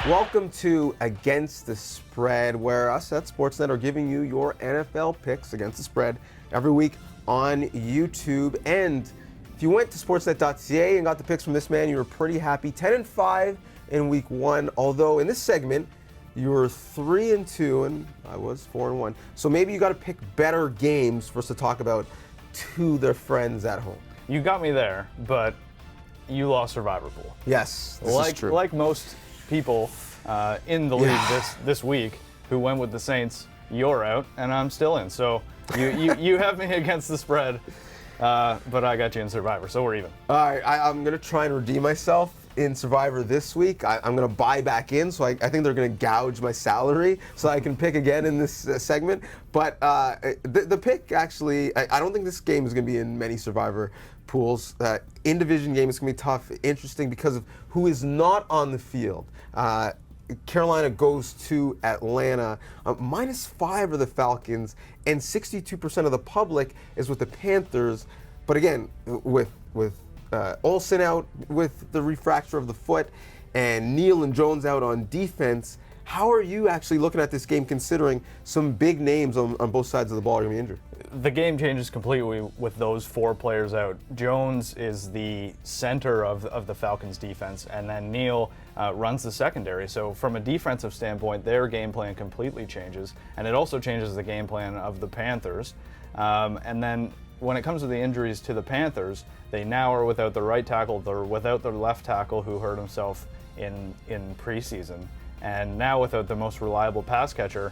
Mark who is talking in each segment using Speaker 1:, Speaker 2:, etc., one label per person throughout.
Speaker 1: Welcome to Against the Spread, where us at Sportsnet are giving you your NFL picks against the spread every week on YouTube. And if you went to sportsnet.ca and got the picks from this man, you were pretty happy. 10-5 in week one, although in this segment, you were 3-2 and I was 4-1. So maybe you got to pick better games for us to talk about to their friends at home.
Speaker 2: You got me there, but you lost Survivor Pool.
Speaker 1: Yes, this is true.
Speaker 2: Like most people in the league this week who went with the Saints, you're out and I'm still in. So you have me against the spread, but I got you in Survivor, so we're even.
Speaker 1: All right, I'm going to try and redeem myself in Survivor this week. I'm going to buy back in, so I think they're going to gouge my salary so I can pick again in this segment. But the pick, actually, I don't think this game is going to be in many Survivor pools. In-division game is going to be tough, interesting because of who is not on the field. Carolina goes to Atlanta. -5 are the Falcons, and 62% of the public is with the Panthers. But again, with Olsen out with the refracture of the foot and Neal and Jones out on defense, how are you actually looking at this game considering some big names on both sides of the ball are going to be injured?
Speaker 2: The game changes completely with those 4 players out. Jones is the center of the Falcons defense, and then Neal runs the secondary. So from a defensive standpoint, their game plan completely changes, and it also changes the game plan of the Panthers. And then when it comes to the injuries to the Panthers, they now are without the right tackle, they're without their left tackle who hurt himself in preseason, and now without the most reliable pass catcher.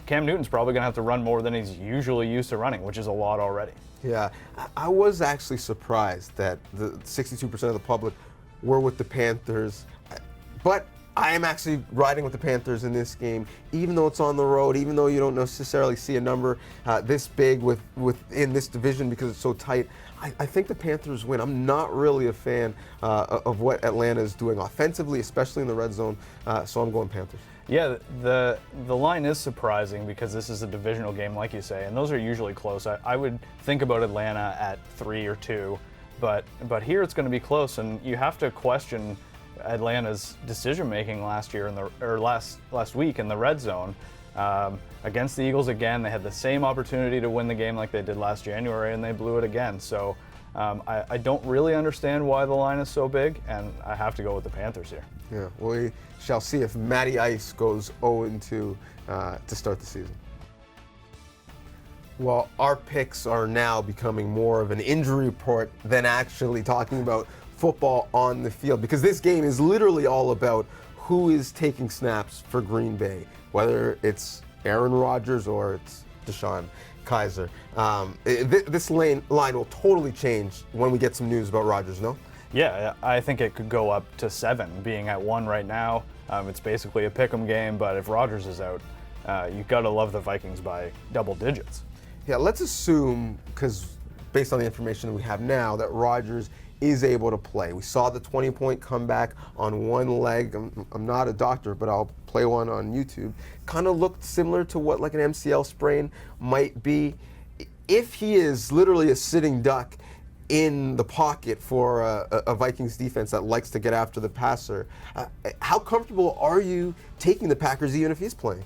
Speaker 2: Cam Newton's probably going to have to run more than he's usually used to running, which is a lot already.
Speaker 1: Yeah, I was actually surprised that the 62% of the public were with the Panthers, but I am actually riding with the Panthers in this game, even though it's on the road, even though you don't necessarily see a number this big within this division because it's so tight. I think the Panthers win. I'm not really a fan of what Atlanta is doing offensively, especially in the red zone, so I'm going Panthers.
Speaker 2: Yeah, the line is surprising because this is a divisional game, like you say, and those are usually close. I would think about Atlanta at 3 or 2, but here it's going to be close, and you have to question Atlanta's decision-making last week in the red zone against the Eagles again. They had the same opportunity to win the game like they did last January, and they blew it again. So I don't really understand why the line is so big, and I have to go with the Panthers here.
Speaker 1: Yeah, we shall see if Matty Ice goes 0-2 to start the season. Well, our picks are now becoming more of an injury report than actually talking about football on the field, because this game is literally all about who is taking snaps for Green Bay, whether it's Aaron Rodgers or it's Deshaun Kaiser. This line will totally change when we get some news about Rodgers, no?
Speaker 2: Yeah, I think it could go up to 7, being at 1 right now. It's basically a pick'em game, but if Rodgers is out, you've got to love the Vikings by double digits.
Speaker 1: Yeah, let's assume, because based on the information that we have now, that Rodgers is able to play. We saw the 20-point comeback on one leg. I'm not a doctor, but I'll play one on YouTube. Kind of looked similar to what like an MCL sprain might be. If he is literally a sitting duck in the pocket for a Vikings defense that likes to get after the passer, how comfortable are you taking the Packers even if he's playing?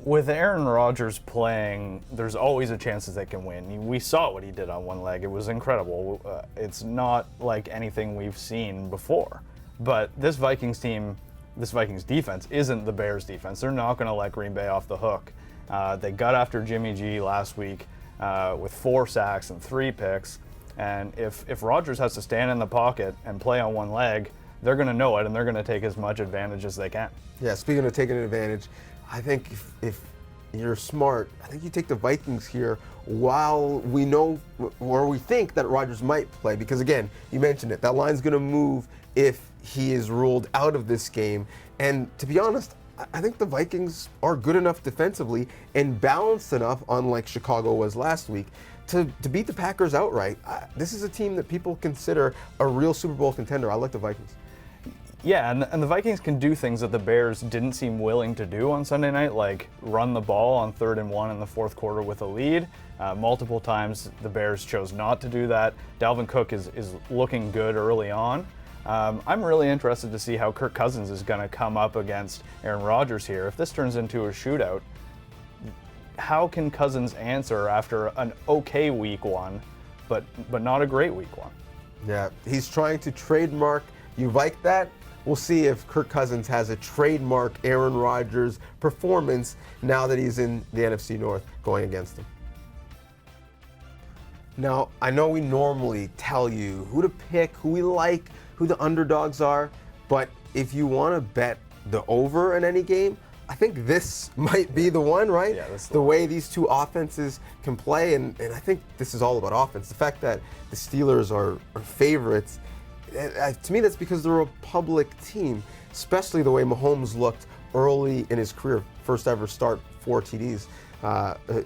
Speaker 2: With Aaron Rodgers playing, there's always a chance that they can win. We saw what he did on one leg. It was incredible. It's not like anything we've seen before. But this Vikings defense isn't the Bears defense. They're not going to let Green Bay off the hook. They got after Jimmy G last week with 4 sacks and 3 picks. And if Rodgers has to stand in the pocket and play on one leg, they're going to know it, and they're going to take as much advantage as they can.
Speaker 1: Yeah, speaking of taking advantage, I think if you're smart, I think you take the Vikings here while we know, or we think that Rodgers might play, because again, you mentioned it, that line's going to move if he is ruled out of this game. And to be honest, I think the Vikings are good enough defensively and balanced enough, unlike Chicago was last week, to beat the Packers outright. This is a team that people consider a real Super Bowl contender. I like the Vikings.
Speaker 2: Yeah, and the Vikings can do things that the Bears didn't seem willing to do on Sunday night, like run the ball on 3rd and 1 in the 4th quarter with a lead. Multiple times the Bears chose not to do that. Dalvin Cook is looking good early on. I'm really interested to see how Kirk Cousins is going to come up against Aaron Rodgers here. If this turns into a shootout, how can Cousins answer after an okay week one, but not a great week one?
Speaker 1: Yeah, he's trying to trademark. You like that? We'll see if Kirk Cousins has a trademark Aaron Rodgers performance now that he's in the NFC North going against him. Now, I know we normally tell you who to pick, who we like, who the underdogs are, but if you want to bet the over in any game, I think this might be the one, right?
Speaker 2: Yeah, that's
Speaker 1: the way these two offenses can play, and I think this is all about offense. The fact that the Steelers are favorites, to me that's because they're a public team, especially the way Mahomes looked early in his career. First ever start, 4 TDs.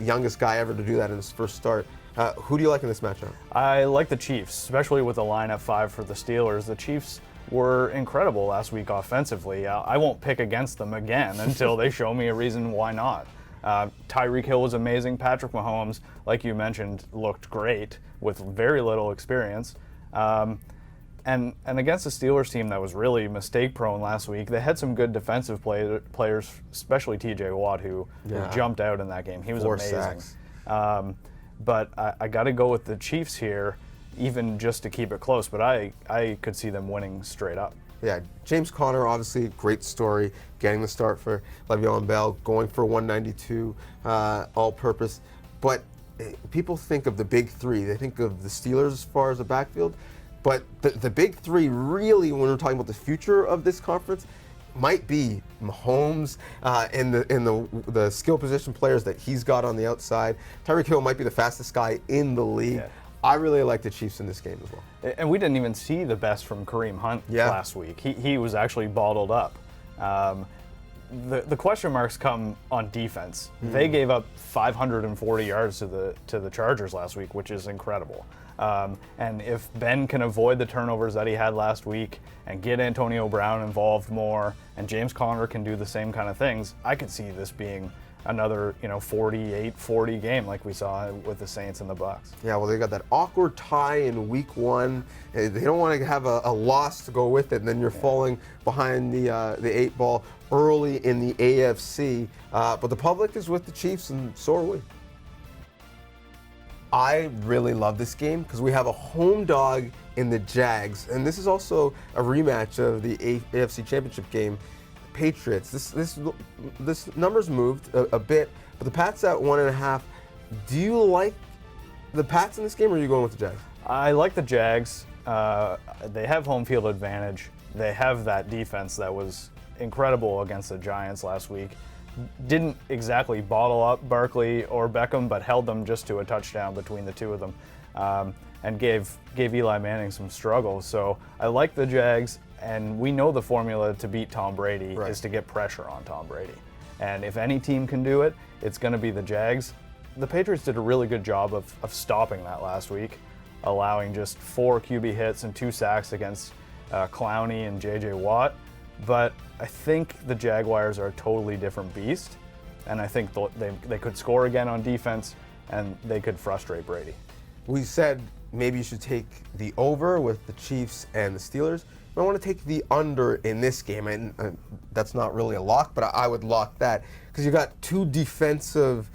Speaker 1: Youngest guy ever to do that in his first start. Who do you like in this matchup?
Speaker 2: I like the Chiefs, especially with the line at 5 for the Steelers. The Chiefs were incredible last week offensively. I won't pick against them again until they show me a reason why not. Tyreek Hill was amazing. Patrick Mahomes, like you mentioned, looked great with very little experience. And against a Steelers team that was really mistake-prone last week, they had some good defensive players, especially T.J. Watt, who jumped out in that game. He was
Speaker 1: 4
Speaker 2: amazing.
Speaker 1: sacks.
Speaker 2: But I got to go with the Chiefs here, even just to keep it close. But I could see them winning straight up.
Speaker 1: Yeah, James Conner, obviously, great story, getting the start for Le'Veon Bell, going for 192 all-purpose. But people think of the big three. They think of the Steelers as far as the backfield. But the big three really, when we're talking about the future of this conference, might be Mahomes and the skill position players that he's got on the outside. Tyreek Hill might be the fastest guy in the league.
Speaker 2: Yeah.
Speaker 1: I really like the Chiefs in this game as well.
Speaker 2: And we didn't even see the best from Kareem Hunt last week. He was actually bottled up. The question marks come on defense. They gave up 540 yards to the Chargers last week, which is incredible. And if Ben can avoid the turnovers that he had last week and get Antonio Brown involved more, and James Conner can do the same kind of things, I could see this being another 48-40 game like we saw with the Saints and the Bucs.
Speaker 1: Yeah, well, they got that awkward tie in week 1. They don't want to have a loss to go with it, and then you're falling behind the 8 ball early in the AFC. But the public is with the Chiefs, and so are we. I really love this game because we have a home dog in the Jags, and this is also a rematch of the AFC Championship game. Patriots. This number's moved a bit, but the Pats at 1.5. Do you like the Pats in this game, or are you going with the Jags?
Speaker 2: I like the Jags. They have home field advantage. They have that defense that was incredible against the Giants last week. Didn't exactly bottle up Barkley or Beckham, but held them just to a touchdown between the two of them, and gave Eli Manning some struggles. So I like the Jags. And we know the formula to beat Tom Brady is to get pressure on Tom Brady. And if any team can do it, it's going to be the Jags. The Patriots did a really good job of stopping that last week, allowing just 4 QB hits and 2 sacks against Clowney and J.J. Watt. But I think the Jaguars are a totally different beast, and I think they could score again on defense, and they could frustrate Brady.
Speaker 1: We said maybe you should take the over with the Chiefs and the Steelers. I want to take the under in this game, and that's not really a lock, but I would lock that because you got 2 defensive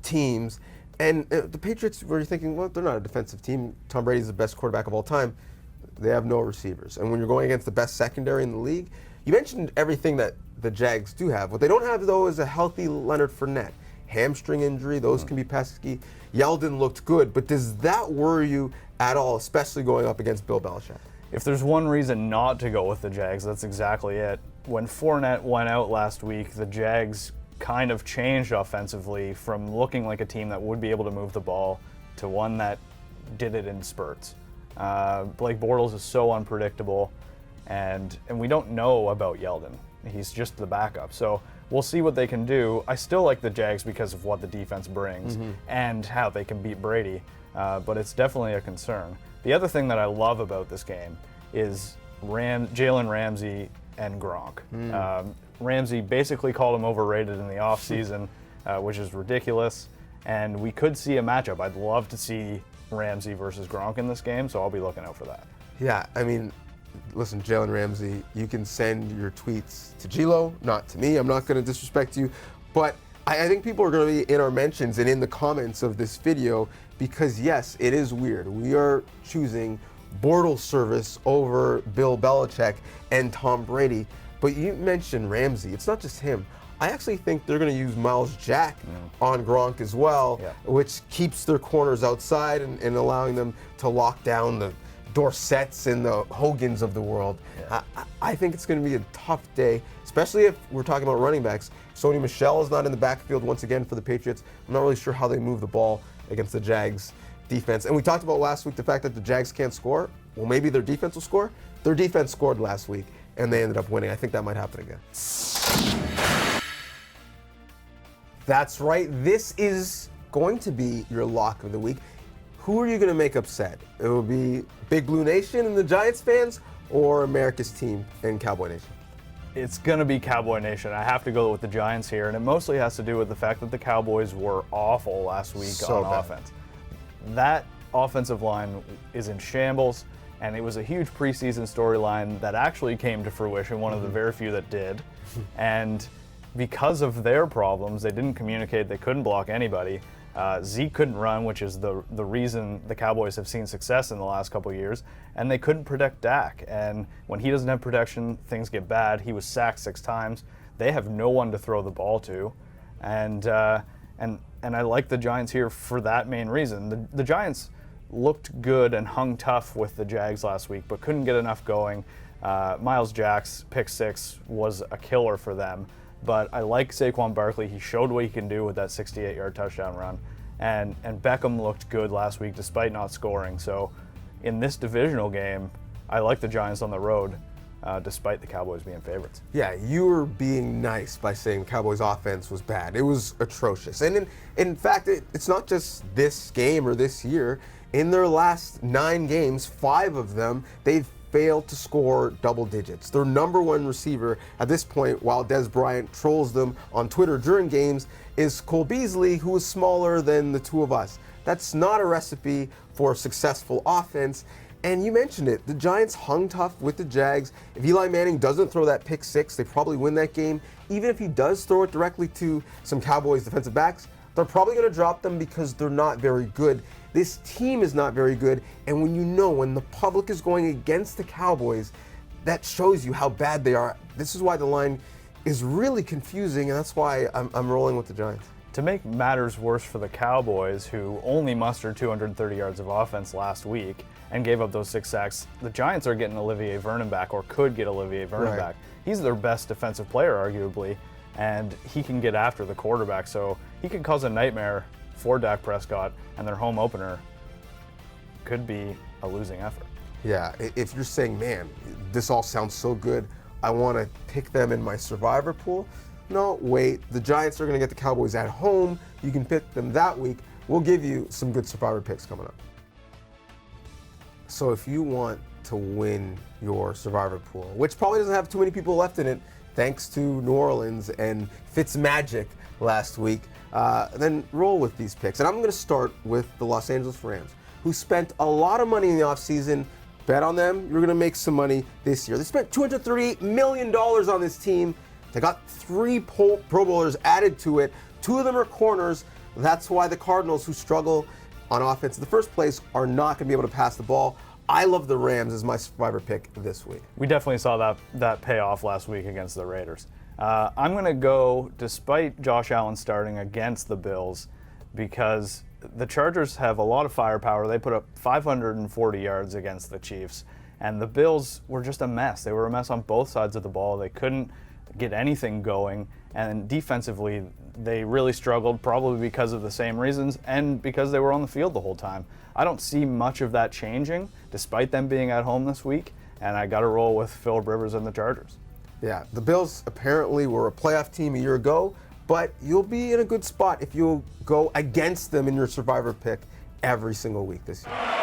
Speaker 1: teams, and the Patriots, where you're thinking, well, they're not a defensive team. Tom Brady's the best quarterback of all time. They have no receivers, and when you're going against the best secondary in the league, you mentioned everything that the Jags do have. What they don't have, though, is a healthy Leonard Fournette. Hamstring injury, those can be pesky. Yeldon looked good, but does that worry you at all, especially going up against Bill Belichick?
Speaker 2: If there's one reason not to go with the Jags, that's exactly it. When Fournette went out last week, the Jags kind of changed offensively from looking like a team that would be able to move the ball to one that did it in spurts. Blake Bortles is so unpredictable, and we don't know about Yeldon. He's just the backup. So we'll see what they can do. I still like the Jags because of what the defense brings and how they can beat Brady, but it's definitely a concern. The other thing that I love about this game is Jalen Ramsey and Gronk. Ramsey basically called him overrated in the offseason, which is ridiculous, and we could see a matchup. I'd love to see Ramsey versus Gronk in this game, so I'll be looking out for that.
Speaker 1: Yeah, I mean, listen, Jalen Ramsey, you can send your tweets to G-Lo, not to me. I'm not going to disrespect you. But I think people are going to be in our mentions and in the comments of this video because, yes, it is weird. We are choosing Bortles service over Bill Belichick and Tom Brady. But you mentioned Ramsey. It's not just him. I actually think they're going to use Miles Jack on Gronk as well, which keeps their corners outside and allowing them to lock down the Dorsetts and the Hogans of the world. I think it's going to be a tough day, especially if we're talking about running backs. Sony Michel is not in the backfield once again for the Patriots. I'm not really sure how they move the ball against the Jags defense. And we talked about last week the fact that the Jags can't score. Well, maybe their defense will score. Their defense scored last week, and they ended up winning. I think that might happen again. That's right. This is going to be your lock of the week. Who are you going to make upset? It will be Big Blue Nation and the Giants fans or America's team and Cowboy Nation?
Speaker 2: It's going to be Cowboy Nation. I have to go with the Giants here, and it mostly has to do with the fact that the Cowboys were awful last week on offense. That offensive line is in shambles, and it was a huge preseason storyline that actually came to fruition, one of the very few that did. And because of their problems, they didn't communicate, they couldn't block anybody. Zeke couldn't run, which is the reason the Cowboys have seen success in the last couple of years, and they couldn't protect Dak. And when he doesn't have protection, things get bad. He was sacked 6 times. They have no one to throw the ball to, and I like the Giants here for that main reason. The Giants looked good and hung tough with the Jags last week, but couldn't get enough going. Miles Jack's pick 6 was a killer for them. But I like Saquon Barkley. He showed what he can do with that 68-yard touchdown run. And Beckham looked good last week despite not scoring. So in this divisional game, I like the Giants on the road despite the Cowboys being favorites.
Speaker 1: Yeah, you were being nice by saying Cowboys offense was bad. It was atrocious. And in fact, it's not just this game or this year. In their last 9 games, 5 of them, they've failed to score double digits. Their number 1 receiver at this point, while Des Bryant trolls them on Twitter during games, is Cole Beasley, who is smaller than the two of us. That's not a recipe for a successful offense. And you mentioned it, the Giants hung tough with the Jags. If Eli Manning doesn't throw that pick 6, they probably win that game. Even if he does throw it directly to some Cowboys defensive backs, they're probably going to drop them because they're not very good. This team is not very good, and when the public is going against the Cowboys, that shows you how bad they are. This is why the line is really confusing, and that's why I'm rolling with the Giants.
Speaker 2: To make matters worse for the Cowboys, who only mustered 230 yards of offense last week and gave up those 6 sacks, the Giants are getting Olivier Vernon back, or could get Olivier Vernon back. He's their best defensive player, arguably, and he can get after the quarterback, so he can cause a nightmare for Dak Prescott, and their home opener could be a losing effort.
Speaker 1: Yeah, if you're saying, man, this all sounds so good, I want to pick them in my survivor pool. No, wait, the Giants are going to get the Cowboys at home. You can pick them that week. We'll give you some good survivor picks coming up. So if you want to win your survivor pool, which probably doesn't have too many people left in it, thanks to New Orleans and Fitzmagic last week, then roll with these picks. And I'm going to start with the Los Angeles Rams, who spent a lot of money in the offseason. Bet on them. You're going to make some money this year. They spent $238 million on this team. They got 3 Pro Bowlers added to it. 2 of them are corners. That's why the Cardinals, who struggle on offense in the first place, are not going to be able to pass the ball. I love the Rams as my survivor pick this week.
Speaker 2: We definitely saw that pay off last week against the Raiders. I'm going to go, despite Josh Allen starting, against the Bills, because the Chargers have a lot of firepower. They put up 540 yards against the Chiefs, and the Bills were just a mess. They were a mess on both sides of the ball. They couldn't get anything going, and defensively, they really struggled, probably because of the same reasons and because they were on the field the whole time. I don't see much of that changing, despite them being at home this week, and I got to roll with Phillip Rivers and the Chargers.
Speaker 1: Yeah, the Bills apparently were a playoff team a year ago, but you'll be in a good spot if you'll go against them in your survivor pick every single week this year.